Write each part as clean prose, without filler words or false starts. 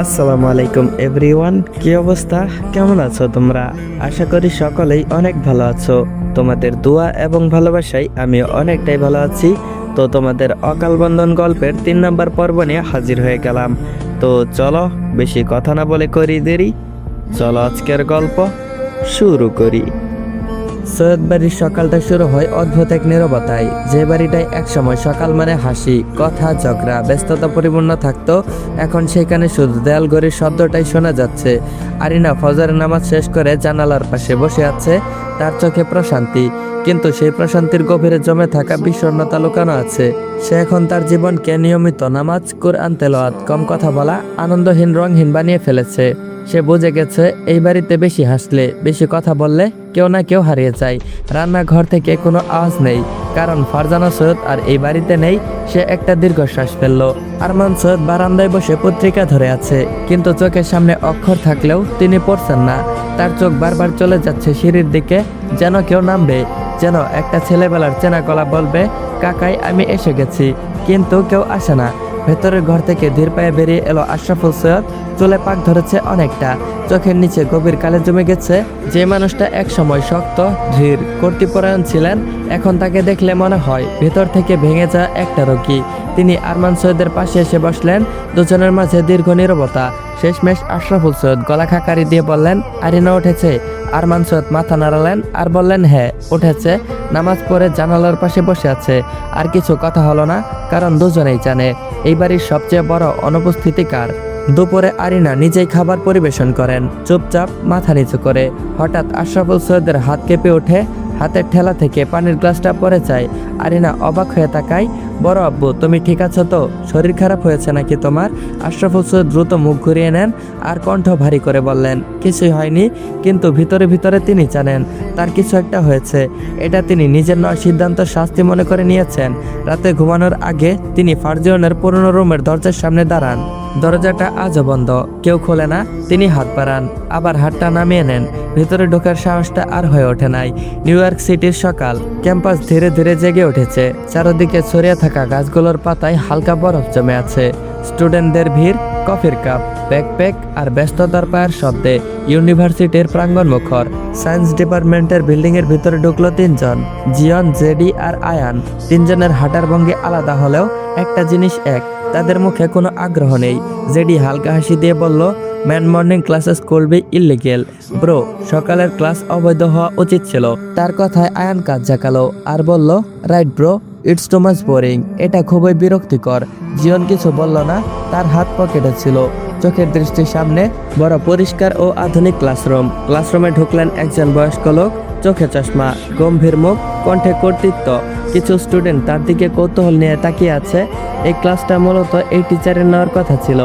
আসসালামু আলাইকুম এভরিওয়ান, কি অবস্থা? কেমন আছো তোমরা? আশা করি সকলেই অনেক ভালো আছো। তোমাদের দোয়া এবং ভালোবাসায় আমি অনেকটাই ভালো আছি। তো তোমাদের অকাল বন্ধন গল্পের 3 নম্বর পর্ব নিয়ে হাজির হয়ে গেলাম। তো চলো বেশি কথা না বলে করি দেরি, চলো আজকের গল্প শুরু করি। সৈয়দ বাড়ির সকালটা শুরু হয় অদ্ভুত এক নীরবতায়। যে বাড়িটায় একসময় সকাল মানে হাসি, কথা, ঝগড়া, ব্যস্ততা পরিপূর্ণ থাকতো, এখন সেখানে শুধু দেয়াল ঘড়ির শব্দটাই শোনা যাচ্ছে। আরিনা ফজরের নামাজ শেষ করে জানালার পাশে বসে আছে। তার চোখে প্রশান্তি, কিন্তু সেই প্রশান্তির গভীরে জমে থাকা বিষণ্ণতা লুকানো আছে। সে এখন তার জীবনকে নিয়মিত নামাজ, কুরআন তেলাওয়াত, কম কথা বলা, আনন্দহীন রঙহীন বানিয়ে ফেলেছে। সে বুঝে গেছে এই বাড়িতে বেশি হাসলে, বেশি কথা বললে কেউ না কেউ হারিয়ে যায়। রান্নাঘর থেকে কোনো আওয়াজ নেই, কারণ ফারজানা সৈয়দ আর এই বাড়িতে নেই। সে একটা দীর্ঘশ্বাস ফেললো। আরমান সৈয়দ বারান্দায় বসে পত্রিকা ধরে আছে, কিন্তু চোখের সামনে অক্ষর থাকলেও তিনি পড়ছেন না। তার চোখ বারবার চলে যাচ্ছে সিঁড়ির দিকে, যেন কেউ নামবে, যেন একটা ছেলেবেলার চেনা গলা বলবে, কাকাই আমি এসে গেছি। কিন্তু কেউ আসে না। ভেতরের ঘর থেকে ধীর পায়ে বেরিয়ে এলো আশরাফুল সৈয়দ। চুলে পাক ধরেছে অনেকটা, চোখের নিচে গভীর কালে জমে গেছে। যে মানুষটা এক সময় শক্ত, ধীর, কর্তৃপরায়ণ ছিলেন, এখন তাকে দেখলে মনে হয় ভেতর থেকে ভেঙে যাওয়া একটা রোগী। তিনি আরমান সৈয়দের পাশে এসে বসলেন। দুজনের মাঝে দীর্ঘ নীরবতা। শেষমেশ আশরাফুল সৈয়দ গলা খাকারি দিয়ে বললেন, আরিনা উঠেছে? আরমান সৈয়দ মাথা নাড়ালেন আর বললেন, হ্যাঁ উঠেছে। নামাজ পড়ে জানালার পাশে বসে আছে। আর কিছু কথা হলো না, কারণ দুজনেই জানে এই বাড়ির সবচেয়ে বড় অনুপস্থিতি কার। দুপুরে আরিনা নিজেই খাবার পরিবেশন করেন, চুপচাপ মাথা নিচু করে। হঠাৎ আশরাফুল সৈয়দের হাত কেঁপে ওঠে, হাতের ঠেলা থেকে পানির গ্লাসটা পড়ে যায়। আরিনা অবাক হয়ে তাকায়। বড় আব্বু, তুমি ঠিক আছো তো? শরীর খারাপ হয়েছে নাকি তোমার? আশরাফুল সৈয়দ দ্রুত মুখ ঘুরিয়ে নেন আর কণ্ঠ ভারী করে বললেন, কিছুই হয়নি। কিন্তু ভিতরে ভিতরে তিনি জানেন তার কিছু একটা হয়েছে। এটা তিনি নিজের নয় সিদ্ধান্ত শাস্তি মনে করে নিয়েছেন। রাতে ঘুমানোর আগে তিনি ফারজিয়নের পুরনো রুমের দরজার সামনে দাঁড়ান। দরজাটা আজও বন্ধ, কেউ খোলে না। তিনি হাত বাড়ান, আবার হাতটা নামিয়ে নেন। ভিতরে ঢোকার সাহসটা আর হয়ে ওঠে নাই। নিউ ইয়র্ক সিটির সকাল, ক্যাম্পাস ধীরে ধীরে জেগে উঠেছে। চারদিকে ছড়িয়ে থাকা গাছগুলোর পাতায় হালকা বরফ জমে আছে। স্টুডেন্টদের ভিড়, কফির কাপ, ব্যাকপ্যাক আর ব্যস্ততার পায়ের শব্দে ইউনিভার্সিটির প্রাঙ্গণ মুখর। সায়েন্স ডিপার্টমেন্টের বিল্ডিং এর ভিতরে ঢুকলো তিনজন, জিয়ন, জেডি আর আয়ান। তিনজনের হাঁটার ভঙ্গি আলাদা হলেও একটা জিনিস এক, তাদের মুখে কোনো আগ্রহ নেই। জেডি হালকা হাসি দিয়ে বলল, ম্যান মর্নিং ক্লাসেস কুল বি ইলিগেল ব্রো। সকালের ক্লাস অবৈধ হওয়া উচিত ছিল। তার কথায় আয়ান কাজ জাগালো আর বলল, right bro, it's too much boring. এটা খুবই বিরক্তিকর। জিয়ন কিছু বলল না, তার হাত পকেটে ছিল। চোখের দৃষ্টির সামনে বড় পরিষ্কার ও আধুনিক ক্লাসরুম। ক্লাসরুমে ঢুকলেন একজন বয়স্ক লোক, চোখে চশমা, গম্ভীর মুখ, কণ্ঠে কর্তৃত্ব। কিছু স্টুডেন্ট তার দিকে কৌতূহল নিয়ে তাকিয়ে আছে। এই ক্লাসটা মূলত এই টিচারের নেওয়ার কথা ছিল।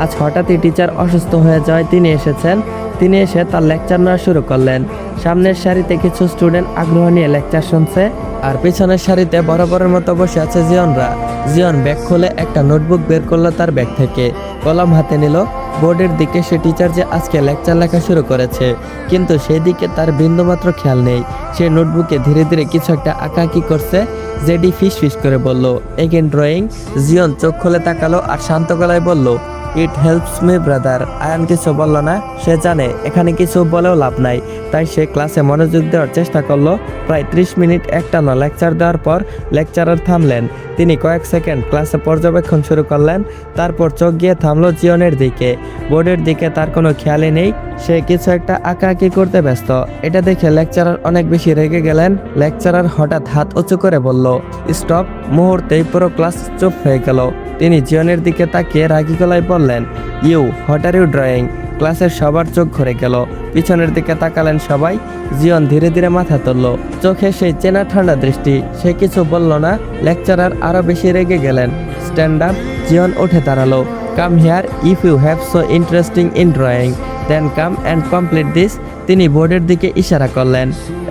আজ হঠাৎই টিচার অসুস্থ হয়ে যাওয়ায় তিনি এসেছেন। তিনি এসে তার লেকচার নেওয়া শুরু করলেন। সামনের সারিতে কিছু স্টুডেন্ট আগ্রহ নিয়ে লেকচার শুনছে, আর পিছনের সারিতে বরাবরের মতো বসে আছে জিয়নরা। জিয়ন ব্যাগ খুলে একটা নোটবুক বের করলো তার ব্যাগ থেকে, কলম হাতে নিল। বোর্ডের দিকে সে টিচার যে আজকে লেকচার লেখা শুরু করেছে, কিন্তু সেই দিকে তার বিন্দুমাত্র খেয়াল নেই। সে নোটবুকে ধীরে ধীরে কিছু একটা আঁকাআঁকি করছে। জেডি ফিস ফিস করে বলল, এগেন ড্রয়িং। জিয়ন চোখ খুলে তাকালো আর শান্ত গলায় বলল, it helps me brother. Ayaan কিছু বলল না, সে জানে এখানে কিছু বলেও লাভ নাই। তাই সে ক্লাসে মনোযোগ দেওয়ার চেষ্টা করলো। প্রায় 30 মিনিট একটানা লেকচার দেওয়ার পর লেকচারার থামলেন। তিনি কয়েক সেকেন্ড ক্লাসে পর্যবেক্ষণ শুরু করলেন। তারপর চোখ গিয়ে থামলো জিয়নের দিকে। বোর্ডের দিকে তার কোনো খেয়ালই নেই, সে কিছু একটা আঁকাআঁকি করতে ব্যস্ত। এটা দেখে লেকচারার অনেক বেশি রেগে গেলেন। লেকচারার হঠাৎ হাত উঁচু করে বলল, স্টপ। মুহূর্তেই পুরো ক্লাস চুপ হয়ে গেল। তিনি জিয়নের দিকে তাকিয়ে রাগী গলায় বললেন, you what are you drawing? ক্লাসের সবার চোখ ঘুরে গেল। পিছনের দিকে তাকালেন সবাই। জিয়ন ধীরে ধীরে মাথা তুলল, চোখে সেই চেনা ঠান্ডা দৃষ্টি। সে কিছু বলল না। লেকচারার আরো বেশি রেগে গেলেন। Stand up. জিয়ন উঠে দাঁড়ালো। Come here, if you have so interesting in drawing then come and complete this. তিনি বোর্ডের দিকে ইশারা করলেন।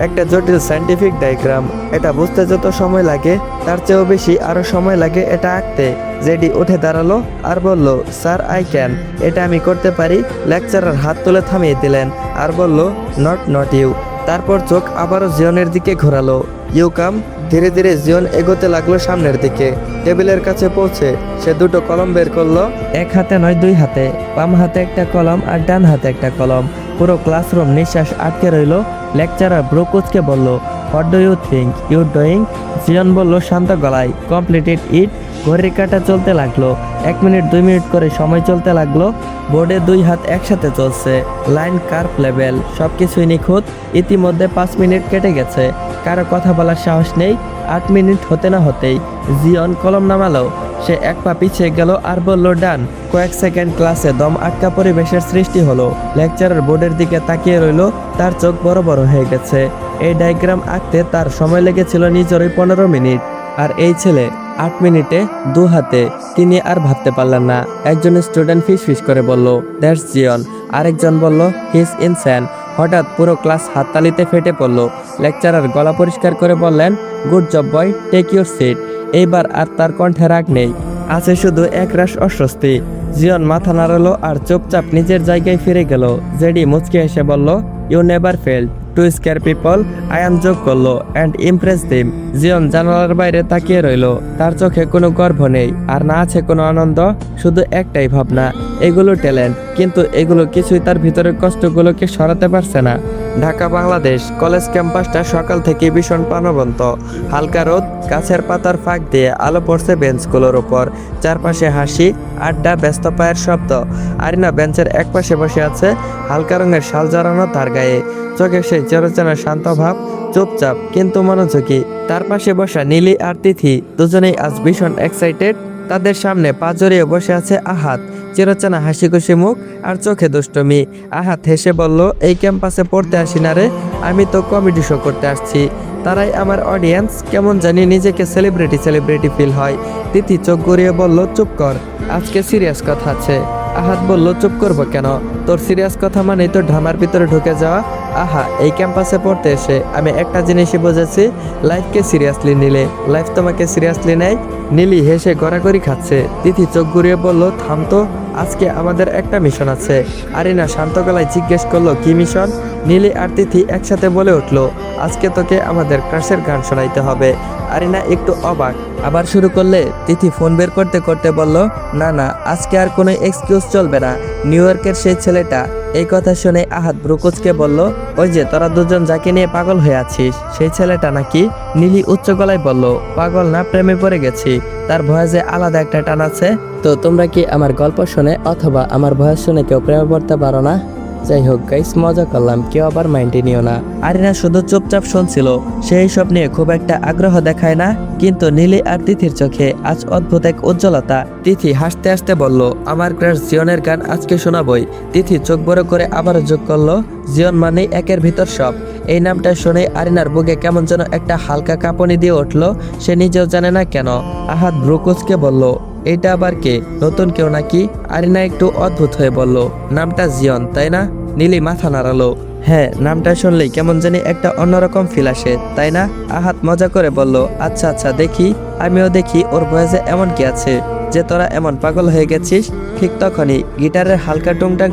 একটা জটিল সায়েন্টিফিক ডায়াগ্রাম। এটা বুঝতে যত সময় লাগে তার চেয়েও বেশি আরো সময় লাগে এটা আঁকতে। জেডি উঠে দাঁড়ালো আর বলল, স্যার আই ক্যান, এটা আমি করতে পারি। লেকচারার হাত তুলে থামিয়ে দিলেন আর বলল, নট ইউ। তারপর চোখ আবারও জিয়নের দিকে ঘোরালো। You come. ধীরে ধীরে জিওন এগোতে লাগলো সামনের দিকে। টেবিলের কাছে পৌঁছে সে দুটো কলম বের করলো। এক হাতে নয়, দুই হাতে। বাম হাতে একটা কলম আর ডান হাতে একটা কলম। পুরো ক্লাসরুম নিঃশ্বাস আটকে রইল। লেকচারার ব্রুকুচকে বলল, what do you think you doing? Zion বলল শান্ত গলায়, কমপ্লিটেড ইট। ঘড়ির কাঁটা চলতে লাগলো। 1 মিনিট 2 মিনিট করে সময় চলতে লাগলো। বোর্ডে 2 হাত একসাথে চলছে। লাইন, কার্ভ, লেভেল সবকিছুই নিখুঁত। ইতিমধ্যে 5 মিনিট কেটে গেছে। কারো কথা বলার সাহস নেই। 8 মিনিট হতে না হতেই জিওন কলম নামালো। সে এক পা পিছিয়ে গেল আর বলল, ডান। কয়েক সেকেন্ড ক্লাসে দম আটকা পরিবেশের সৃষ্টি হলো। লেকচারার বোর্ডের দিকে তাকিয়ে রইল। তার চোখ বড় বড় হয়ে গেছে। এই ডায়াগ্রাম আঁকতে তার সময় লেগেছিল নিজেরই 15 মিনিট। আর এই ছেলে 8 মিনিটে 2 হাতে। তিনি আর ভাবতে পারলেন না। একজন স্টুডেন্ট ফিস করে বলল, দ্যাটস জিওন। আরেকজন বলল, হি ইজ ইনস্যান। হঠাৎ পুরো ক্লাস হাততালিতে ফেটে পড়ল। লেকচারার গলা পরিষ্কার করে বললেন, good job boy, take your seat. এইবার আর তার কণ্ঠে রাগ নেই, আছে শুধু একরাশ অস্বস্তি। জিওন মাথা নাড়ালো আর চুপচাপ নিজের জায়গায় ফিরে গেল। জেডি মুচকি হেসে বলল, you never fail to scare people. Ayaan যোগ করলো, অ্যান্ড ইমপ্রেস দিম। জিওন জানালার বাইরে তাকিয়ে রইল। তার চোখে কোনো গর্ব নেই, আর না আছে কোনো আনন্দ, শুধু একটাই ভাবনা, এগুলো ট্যালেন্ট, কিন্তু এগুলো কিছুই তার ভিতরের কষ্টগুলোকে সরাতে পারছে না। ঢাকা বাংলাদেশ কলেজ ক্যাম্পাসটা সকাল থেকে ভীষণ প্রাণবন্ত। হালকা রোদ, গাছের পাতার ফাঁক দিয়ে আলো পড়ছে বেঞ্চগুলোর উপর। চারপাশে হাসি, আড্ডা, ব্যস্ত পায়ের শব্দ। আরিনা বেঞ্চের একপাশে বসে আছে, হালকা রঙের শাল জড়ানো তার গায়ে। চোখে সেই চিরচেনা শান্ত ভাব, চুপচাপ কিন্তু মনোযোগী। তার পাশে বসা নীলি আর তিথি দুজনেই আজ ভীষণ এক্সাইটেড। তাদের সামনে পা জড়িয়ে বসে আছে আহাত, চিরচেনা হাসি খুশি মুখ আর চোখে দুষ্টমি। আহাত হেসে বলল, এই ক্যাম্পাসে পড়তে আসি না রে, আমি তো কমেডি শো করতে আসছি। তারাই আমার অডিয়েন্স। কেমন জানি নিজেকে সেলিব্রিটি ফিল হয়। তিথি চোখ গড়িয়ে বলল, চুপ কর, আজকে সিরিয়াস কথা আছে। আহাত বলল, চুপ করবো কেন? তোর সিরিয়াস কথা মানেই তো ড্রামার ভিতরে ঢুকে যাওয়া। আহা, এই ক্যাম্পাসে পড়তে এসে আমি একটা জিনিসই বুঝেছি, লাইফকে সিরিয়াসলি নিলে লাইফ তোমাকে সিরিয়াসলি নেয়। নীলি হেসে গড়াগড়ি খাচ্ছে। তিথি চোখ ঘুরিয়ে বলল, থাম তো, আজকে আমাদের একটা মিশন আছে। আরিনা শান্ত গলায় জিজ্ঞেস করলো, কি মিশন? নীলি আর তিথি একসাথে বলে উঠলো, আজকে তোকে আমাদের ক্রাশের গান শোনাইতে হবে। আরিনা একটু অবাক, আবার শুরু করলে তিথি ফোন বের করতে করতে বলল, না না, আজকে আর কোনো এক্সকিউজ চলবে না। নিউ ইয়র্কের সেই ছেলেটা। এই কথা শুনে আহাত ব্রুকুচকে বলল, ওই যে তোরা দুজন যাকে নিয়ে পাগল হয়ে আছিস, সেই ছেলেটা নাকি? নীলি উচ্চ গলায় বলল, পাগল না, প্রেমে পড়ে গেছি। তার ভয়েসে আলাদা একটা টান আছে। তো তোমরা কি আমার গল্প শুনে অথবা আমার ভয়েস শুনে কেউ প্রেমে পড়তে পারো না? যাই হোক গাইস, মজা করলাম, কেউ আবার মাইন্ডে নিও না। আরিনা শুধু চুপচাপ শুনছিল। সেই সব নিয়ে খুব একটা আগ্রহ দেখায় না, কিন্তু নীলি আর তিথির চোখে আজ অদ্ভুত এক উজ্জ্বলতা। তিথি হাসতে হাসতে বলল, আমার ক্রাশ জিওনের গান আজকে শোনাবই। তিথি চোখ বড় করে আবারও যোগ করলো, জিওন মানেই একের ভিতর সব। এই নামটা শুনে আরিনার বুকে কেমন যেন একটা হালকা কাঁপুনি দিয়ে উঠলো। সে নিজেও জানে না কেন। আহাত ব্রুকুচকে বলল, এটা আবার কে? নতুন কেউ নাকি? আরিনা একটু অদ্ভুত হয়ে বলল, নামটা জিওন, তাই না? নীলি মাথা নাড়ালো, হ্যাঁ, নামটা শুনলেই কেমন জানি একটা অন্যরকম ফিল আসে, তাই না? আহাত মজা করে বলল, আচ্ছা আচ্ছা, দেখি, আমিও দেখি ওর ভয়েসে এমন কি আছে যে তোরা এমন পাগল হয়ে গেছিস। ঠিক তখনই গিটারের হালকা টুংটাং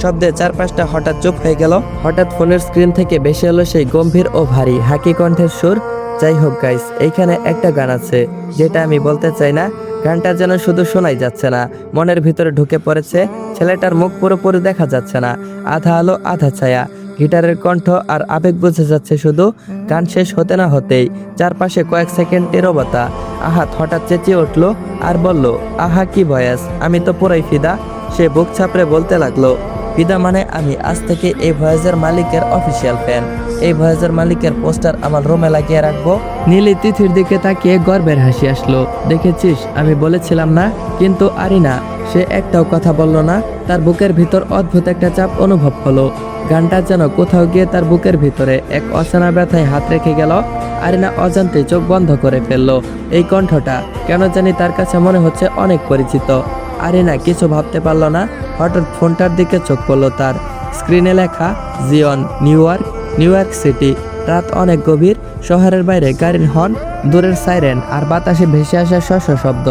শব্দে চারপাশটা হঠাৎ চুপ হয়ে গেল। হঠাৎ ফোনের স্ক্রিন থেকে ভেসে এলো সেই গম্ভীর ও ভারী হাকি কণ্ঠের সুর। যাই হোক গাইস, এইখানে একটা গান আছে যেটা আমি বলতে চাই না। গানটা যেন শুধু শোনাই যাচ্ছে না, মনের ভিতরে ঢুকে পড়েছে। ছেলেটার মুখ পুরোপুরি দেখা যাচ্ছে না, আধা আলো আধা ছায়া। গিটারের কণ্ঠ আর আবেগ বোঝা যাচ্ছে শুধু। গান শেষ হতে না হতেই চারপাশে কয়েক সেকেন্ড নীরবতা। আহাত হঠাৎ চেঁচিয়ে উঠলো আর বলল, আহা কি ভয়েস, আমি তো পুরাই ফিদা। সে বুক ছাপড়ে বলতে লাগলো, ফিদা মানে আমি আজ থেকে এই ভয়েসের মালিকের অফিসিয়াল ফ্যান। এই ভয়েসের মালিকের পোস্টার আমার রুমে লাগিয়ে রাখবো। নীলি তিথির দিকে তাকিয়ে গর্বের হাসি আসলো, দেখেছিস আমি বলেছিলাম না? কিন্তু আরিনা, সে একটাও কথা বলল না। তার বুকের ভিতর অদ্ভুত একটা চাপ অনুভব হলো। গানটা যেন কোথাও গিয়ে তার বুকের ভিতরে এক অচেনা ব্যথায় হাত রেখে গেল। আরিনা অজান্তে চোখ বন্ধ করে ফেললো। এই কণ্ঠটা কেন জানি তার কাছে মনে হচ্ছে অনেক পরিচিত। আরিনা কিছু ভাবতে পারলো না। হঠাৎ ফোনটার দিকে চোখ পড়লো তার। স্ক্রিনে লেখা জিওন, নিউ ইয়র্ক সিটি। রাত অনেক গভীর। শহরের বাইরে গাড়ির হর্ন, দূরের সাইরেন আর বাতাসে ভেসে আসা শস্য শব্দ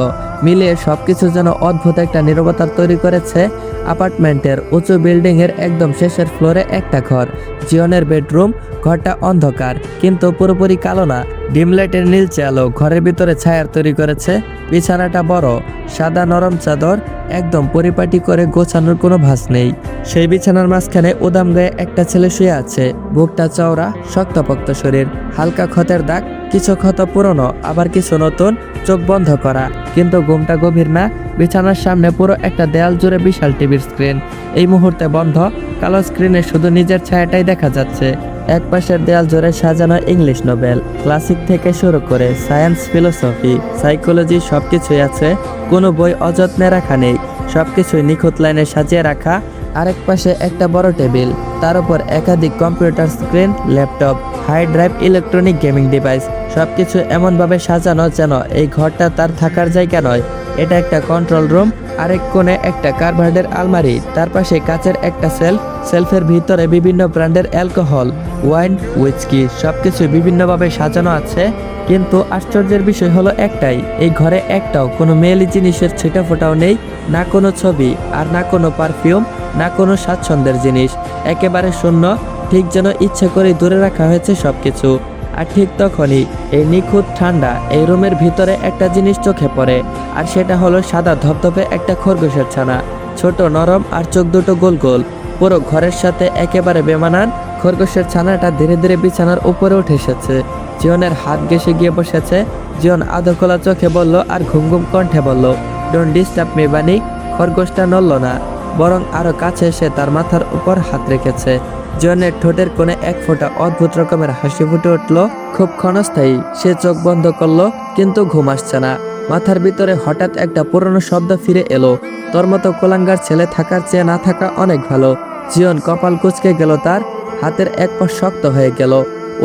মিলিয়ে সবকিছু যেন অদ্ভুত একটা নীরবতা তৈরি করেছে। অ্যাপার্টমেন্টের উঁচু বিল্ডিং এর একদম শেষের ফ্লোরে একটা ঘর। জিওনের বেডরুম। ঘরটা অন্ধকার, কিন্তু পুরোপুরি কালো না। ডিম লাইটের নীলচে আলো ঘরের ভিতরে ছায়ার তৈরি করেছে। বিছানাটা বড়, সাদা নরম চাদর, একদম পরিপাটি করে গোছানোর কোনো ভাঁজ নেই। সেই বিছানার মাঝখানে উদাম গায়ে একটা ছেলে শুয়ে আছে। বুকটা চওড়া, শক্তপোক্ত শরীর, হালকা ক্ষতের দাগ, কিছু ক্ষত পুরনো, আবার কিছু নতুন। চোখ বন্ধ করা, কিন্তু ঘুমটা গভীর না। বিছানার সামনে পুরো একটা দেয়াল জুড়ে বিশাল টিভির স্ক্রিন, এই মুহূর্তে বন্ধ। কালো স্ক্রিনে শুধু নিজের ছায়াটাই দেখা যাচ্ছে। এক পাশের দেয়াল জুড়ে সাজানো ইংলিশ নোবেল, ক্লাসিক থেকে শুরু করে সায়েন্স, ফিলোসফি, সাইকোলজি সবকিছুই আছে। কোনো বই অযত্নে রাখা নেই, সবকিছুই নিখুঁত লাইনে সাজিয়ে রাখা। আরেক পাশে একটা বড় টেবিল, তার উপর একাধিক computer screen, laptop, high drive, electronic gaming device. সবকিছু এমনভাবে সাজানো যেন এই ঘরটা তার থাকার জায়গা নয়, এটা একটা কন্ট্রোল রুম। আরেক কোণে একটা কার্ভার্ডের আলমারি, তার পাশে কাচের একটা সেলফের ভিতরে বিভিন্ন ব্র্যান্ডের অ্যালকোহল, ওয়াইন, উইস্কি সবকিছু বিভিন্নভাবে সাজানো আছে। কিন্তু আশ্চর্যের বিষয় হলো একটাই, এই ঘরে একটাও কোনো মেয়েলি জিনিসের ছিটা ফোটাও নেই। না কোনো ছবি, আর না কোনো পারফিউম, না কোনো স্বাচ্ছন্দ্যের জিনিস। একেবারে শূন্য, ঠিক যেন ইচ্ছে করে দূরে রাখা হয়েছে সবকিছু। আর ঠিক তখনই এই নিখুঁত ঠান্ডা এই রুমের ভিতরে একটা জিনিস চোখে পড়ে। আর সেটা হলো সাদা ধপধপে একটা খরগোশের ছানা, ছোট, নরম, আর চোখ দুটো গোল গোল, পুরো ঘরের সাথে একেবারে বেমানান। খরগোশের ছানাটা ধীরে ধীরে বিছানার উপরে উঠে এসেছে। জিওনের হাত ঘেঁষে গিয়ে বসেছে। জিওন আদর খোলা চোখে বলল, আর ঘুম ঘুম কণ্ঠে বলল, ডোন্ট ডিস্টার্ব মি বানি। খরগোশটা নড়ল না, বরং আরো কাছে এসে তার মাথার উপর হাত রেখেছে। জিওনের ঠোঁটের কোণে এক ফোঁটা অদ্ভুত রকমের হাসি ফুটে উঠল, খুব ক্ষণস্থায়ী। সে চোখ বন্ধ করলো, কিন্তু ঘুম আসছে না। মাথার ভিতরে হঠাৎ একটা পুরনো শব্দ ফিরে এলো, তোর মতো কোলাঙ্গার ছেলে থাকার চেয়ে না থাকা অনেক ভালো। জিওন কপাল কুঁচকে গেল, তার হাতের এক পা শক্ত হয়ে গেল।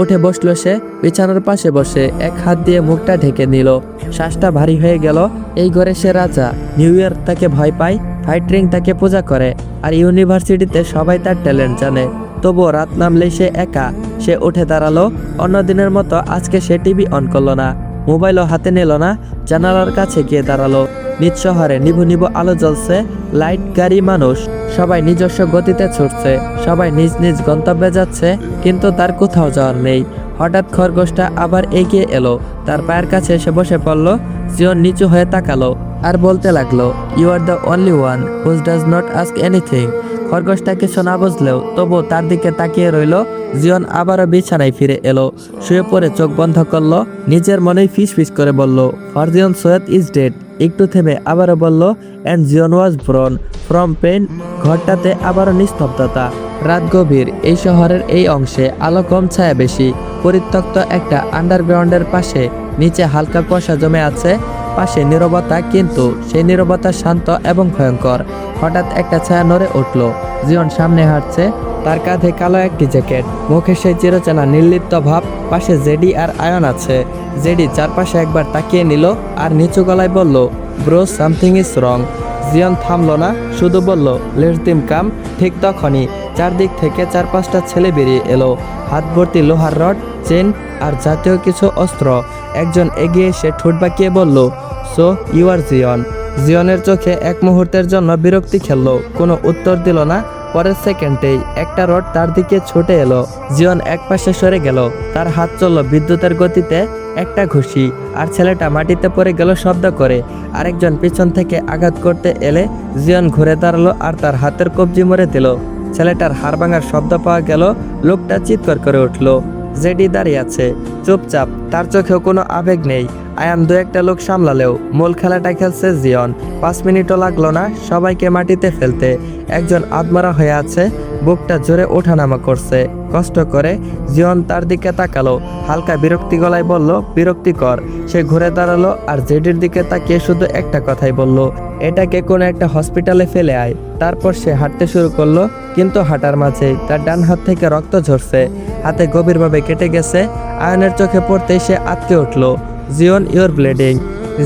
উঠে বসলো সে, বিছানার পাশে বসে এক হাত দিয়ে মুখটা ঢেকে নিল। শ্বাসটা ভারী হয়ে গেল। এই ঘরে সে রাজা। নিউ ইয়র্ক তাকে ভয় পায়, ফাইট রিং তাকে পূজা করে, আর ইউনিভার্সিটিতে সবাই তার ট্যালেন্ট জানে। তবুও রাত নামলেই সে একা। সে উঠে দাঁড়ালো। অন্য দিনের মতো আজকে সে টিভি অন করলো না, মোবাইলও হাতে নিল না। জানালার কাছে গিয়ে দাঁড়ালো। নিজ শহরে নিভু নিভু আলো জ্বলছে, লাইট, গাড়ি, মানুষ সবাই নিজস্ব গতিতে ছুটছে, সবাই নিজ নিজ গন্তব্যে যাচ্ছে, কিন্তু তার কোথাও যাওয়ার নেই। হঠাৎ খরগোশটা আবার এগিয়ে এলো, তার পায়ের কাছে এসে বসে পড়লো। জিওন নিচু হয়ে তাকালো আর বলতে লাগলো, you are the only one who does not ask anything. খরগোশটা কিছু না বুঝলেও তবু তার দিকে তাকিয়ে রইল। জিওন আবারও বিছানায় ফিরে এলো, শুয়ে পড়ে চোখ বন্ধ করলো। নিজের মনেই ফিস ফিস করে বলল, ফারজিয়ন সৈয়দ ইজ ডেড। একটু থেমে আবারও বলল, and Zion was born from pain. ঘরটাতে আবারও নিস্তব্ধতা। রাত গভীর। এই শহরের এই অংশে আলো কম, ছায়া বেশি। পরিত্যক্ত একটা আন্ডারগ্রাউন্ডের পাশে নিচে হালকা কুয়াশা জমে আছে। পাশে নীরবতা, কিন্তু সেই নীরবতা শান্ত এবং ভয়ঙ্কর। হঠাৎ একটা ছায়া নড়ে উঠল। জিওন সামনে হাঁটছে, তার কাঁধে কালো একটি জ্যাকেট, মুখে সেই চিরচেনা নির্লিপ্ত ভাব। পাশে জেডি আর আয়ন আছে। জেডি চারপাশে একবার তাকিয়ে নিল আর নিচু গলায় বলল, bro, something is wrong. Jeon থামলো না, শুধু বলল, লেটস দিম কাম। ঠিক তখনই চারদিক থেকে 4-5টা ছেলে বেরিয়ে এলো, হাত ভর্তি লোহার রড, চেন আর জাতীয় কিছু অস্ত্র। একজন এগিয়ে এসে ঠোঁট বাঁকিয়ে বলল, সো ইউ আর জিওন। জিওনের চোখে এক মুহূর্তের জন্য বিরক্তি খেললো, কোনো উত্তর দিল না। পরের সেকেন্ডেই একটা রড তার দিকে ছুটে এলো। জিওন এক পাশে সরে গেল, তার হাত চলল বিদ্যুতের গতিতে। একটা ঘুষি, আর ছেলেটা মাটিতে পড়ে গেল শব্দ করে। আরেকজন পিছন থেকে আঘাত করতে এলে জিওন ঘুরে দাঁড়ালো আর তার হাতের কবজি মরে দিল। ছেলেটার হাড় ভাঙার শব্দ পাওয়া গেল। লোকটা চিৎকার করে উঠল। জেডি দাঁড়িয়ে আছে চুপচাপ, তার চোখেও কোনো আবেগ নেই। আয়ান দু একটা লোক সামলালেও মূল খেলাটা খেলছে জিওন। 5 মিনিটও লাগলো না সবাইকে মাটিতে ফেলতে। একজন আদমরা হয়ে আছে, বুকটা জোরে ওঠানামা করছে কষ্ট করে। জিওন তার দিকে তাকালো, হালকা বিরক্তি গলায় বলল, বিরক্তিকর। সে ঘুরে দাঁড়ালো আর জেডির দিকে তাকিয়ে শুধু একটা কথাই বলল, এটাকে কোনো একটা হসপিটালে ফেলে আয়। তারপর সে হাঁটতে শুরু করলো, কিন্তু হাঁটার মাঝে তার ডান হাত থেকে রক্ত ঝরছে, হাতে গভীরভাবে কেটে গেছে। আয়নের চোখে পড়তেই সে আটকে উঠল, জিওন, ইউর ব্লিডিং।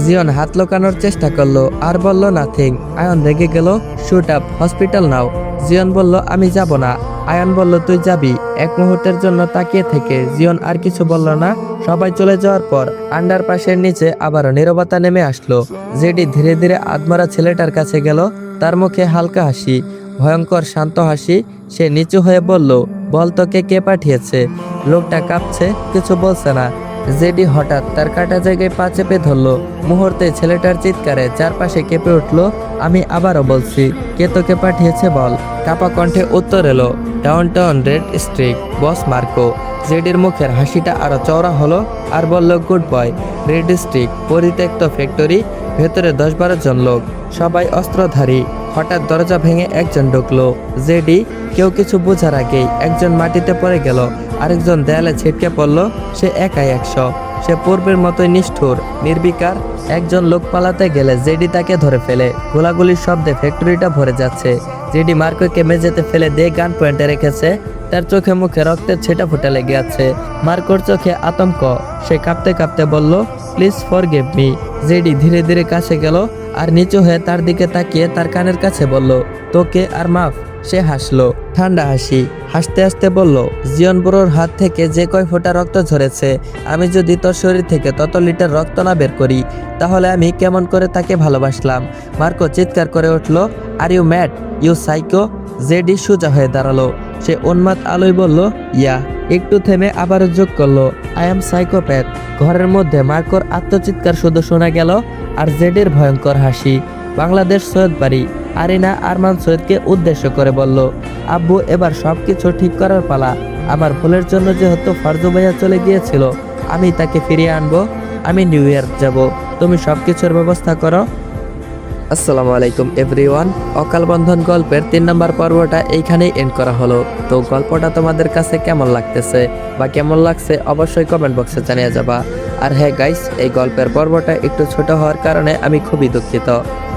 জিওন হাত লোকানোর চেষ্টা করলো আর বলল, নাথিং। আয়ন রেগে গেল, শুট আপ, হসপিটাল নাও। জিওন বলল, আমি যাব না। আয়ন বলল, তুই যাবি। এক মুহূর্তের জন্য তাকিয়ে থেকে জিওন আর কিছু বলল না। সবাই চলে যাওয়ার পর আন্ডারপাসের নিচে আবারও নীরবতা নেমে আসলো। জেডি ধীরে ধীরে আদমরা ছেলেটার কাছে গেল, তার মুখে হালকা হাসি, ভয়ঙ্কর শান্ত হাসি। সে নিচু হয়ে বলল, বল তোকে কে পাঠিয়েছে? লোকটা কাঁপছে, কিছু বলছে না। জেডি হঠাৎ তার কাটা জায়গায় পা চেপে ধরলো। মুহূর্তে ছেলেটার চিৎকারে চারপাশে কেঁপে উঠলো। আমি আবারও বলছি, কে তোকে পাঠিয়েছে বল? কাপা কণ্ঠে উত্তর এলো, ডাউনটাউন রেড স্ট্রিক বস মার্কো। জেডির মুখের হাসিটা আরো চওড়া হলো আর বলল, গুড বয়। রেড স্ট্রিক পরিত্যক্ত ফ্যাক্টরি, ভেতরে 10-12 জন লোক, সবাই অস্ত্রধারী। হঠাৎ দরজা ভেঙে একজন ঢুকলো। জেডি কেউ কিছু বোঝার আগেই একজন মাটিতে পড়ে গেল, আরেকজন দেয়ালে ছিটকে পড়ল। সে একাই 100। সে পূর্বের মতোই নিষ্ঠুর, নির্বিকার। একজন লোক পালাতে গেলে জেডি তাকে ধরে ফেলে। গোলাগুলির শব্দে ফ্যাক্টরিটা ভরে যাচ্ছে। জেডি মার্কোকে মেঝেতে ফেলে দিয়ে গান পয়েন্টে রেখেছে। তার চোখে মুখে রক্তের ছেটা ফুটে লেগে আছে। মার্কোর চোখে আতঙ্ক। সে কাঁপতে কাঁপতে বলল, প্লিজ ফরগিভ মি। জেডি ধীরে ধীরে কাছে গেল আর নিচু হয়ে তার দিকে তাকিয়ে তার কানের কাছে বলল, তোকে আর মাফ। সে হাসলো, ঠান্ডা হাসি। হাসতে হাসতে বলল, জিয়ন বুড়োর হাত থেকে যে কয় ফোঁটা রক্ত ঝরেছে, আমি যদি তোর শরীর থেকে তত লিটার রক্ত না বের করি, তাহলে আমি কেমন করে তাকে ভালোবাসলাম? মার্কো চিৎকার করে উঠল, are you mad, you psycho. JD সোজা হয়ে দাঁড়ালো। সে উন্মাদ আলোয় বলল, ইয়া। একটু থেমে আবারও যোগ করলো, আই এম সাইকোপ্যাথ। ঘরের মধ্যে মার্কোর আত্মচিৎকার শুধু শোনা গেল আর জেডির ভয়ঙ্কর হাসি। বাংলাদেশ সৈয়দ বাড়ি। আরিনা আরমান সৈয়দকে উদ্দেশ্য করে বলল, আব্বু, এবার সবকিছু ঠিক করার পালা। আমার ভুলের জন্য যেহেতু ফারজু ভাইয়া চলে গিয়েছিল, আমি তাকে ফিরিয়ে আনবো। আমি নিউ ইয়র্ক যাব, তুমি সবকিছুর ব্যবস্থা করো। আসসালামু আলাইকুম এভরিওয়ান। অকাল বন্ধন গল্পের 3 নম্বর পর্বটা এইখানেই এন্ড করা হলো। তো গল্পটা তোমাদের কাছে কেমন লাগতেছে বা কেমন লাগছে অবশ্যই কমেন্ট বক্সে জানিয়ে যাবা। আর হ্যাঁ গাইস, এই গল্পের পর্বটা একটু ছোট হওয়ার কারণে আমি খুবই দুঃখিত।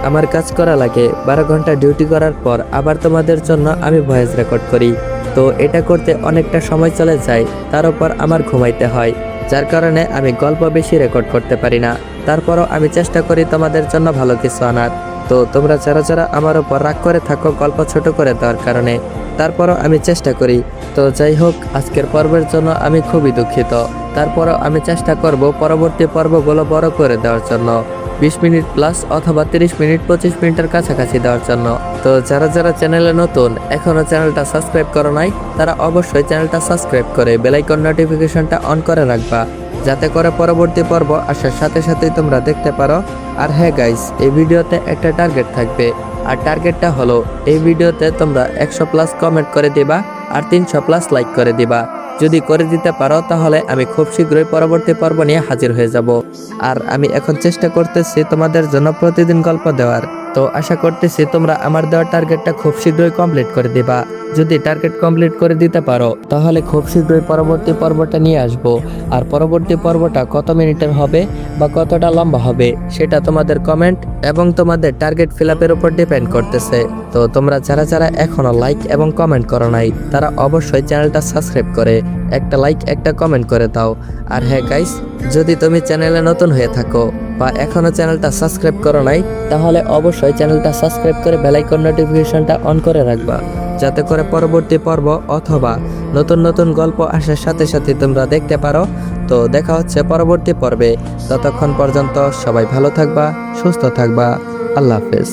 আমার কাজ করা লাগে, 12 ঘন্টা ডিউটি করার পর আবার তোমাদের জন্য আমি ভয়েস রেকর্ড করি। তো এটা করতে অনেকটা সময় চলে যায়, তার উপর আমার ঘুমাইতে হয়, যার কারণে আমি গল্প বেশি রেকর্ড করতে পারি না। তারপরও আমি চেষ্টা করি তোমাদের জন্য ভালো কিছু আনার। তো তোমরা যারা যারা আমার উপর রাগ করে থাকো গল্প ছোট করে দেওয়ার কারণে, তারপরও আমি চেষ্টা করি। তো যাই হোক, আজকের পর্বের জন্য আমি খুবই দুঃখিত। তারপরও আমি চেষ্টা করব পরবর্তী পর্বগুলো বড় করে দেওয়ার জন্য, 20 মিনিট প্লাস অথবা 30 মিনিট 25 মিনিটের কাছাকাছি দেওয়ার জন্য। তো যারা যারা চ্যানেলে নতুন, এখনো চ্যানেলটা সাবস্ক্রাইব করো নাই, তারা অবশ্যই চ্যানেলটা সাবস্ক্রাইব করে বেল আইকন নোটিফিকেশনটা অন করে রাখবা, যাতে করে পরবর্তী পর্ব আসার সাথে সাথেই তোমরা দেখতে পারো। আর হ্যাঁ গাইস, এই ভিডিওতে একটা টার্গেট থাকবে। আর টার্গেটটা হলো, এই ভিডিওতে তোমরা 100 প্লাস কমেন্ট করে দিবা আর 300 প্লাস লাইক করে দিবা। যদি করে দিতে পারো তাহলে আমি খুব শীঘ্রই পরবর্তী পর্ব নিয়ে হাজির হয়ে যাব। আর আমি এখন চেষ্টা করতেছি তোমাদের জন্য প্রতিদিন গল্প দেওয়ার। তো আশা করতেছি তোমরা আমার দেওয়ার টার্গেটটা খুব শীঘ্রই কমপ্লিট করে দিবা। যদি টার্গেট কমপ্লিট করে দিতে পারো তাহলে খুব শীঘ্রই পরবর্তী পর্বটা নিয়ে আসবো। আর পরবর্তী পর্বটা কত মিনিটের হবে বা কতটা লম্বা হবে সেটা তোমাদের কমেন্ট এবং তোমাদের টার্গেট ফিল আপের উপর ডিপেন্ড করতেছে। তো তোমরা যারা যারা এখনো লাইক এবং কমেন্ট করো নাই, তারা অবশ্যই চ্যানেলটা সাবস্ক্রাইব করে একটা লাইক একটা কমেন্ট করে দাও। আর হ্যাঁ গাইস, যদি তুমি চ্যানেলে নতুন হয়ে থাকো বা এখনো চ্যানেলটা সাবস্ক্রাইব করো নাই, তাহলে অবশ্যই চ্যানেলটা সাবস্ক্রাইব করে বেল আইকন নোটিফিকেশনটা অন করে রাখবা, যাতে করে পরবর্তী পর্ব অথবা নতুন নতুন গল্প আসার সাথে সাথে তোমরা দেখতে পারো। তো দেখা হচ্ছে পরবর্তী পর্বে। ততক্ষণ পর্যন্ত সবাই ভালো থাকবা, সুস্থ থাকবা। আল্লাহ হাফেজ।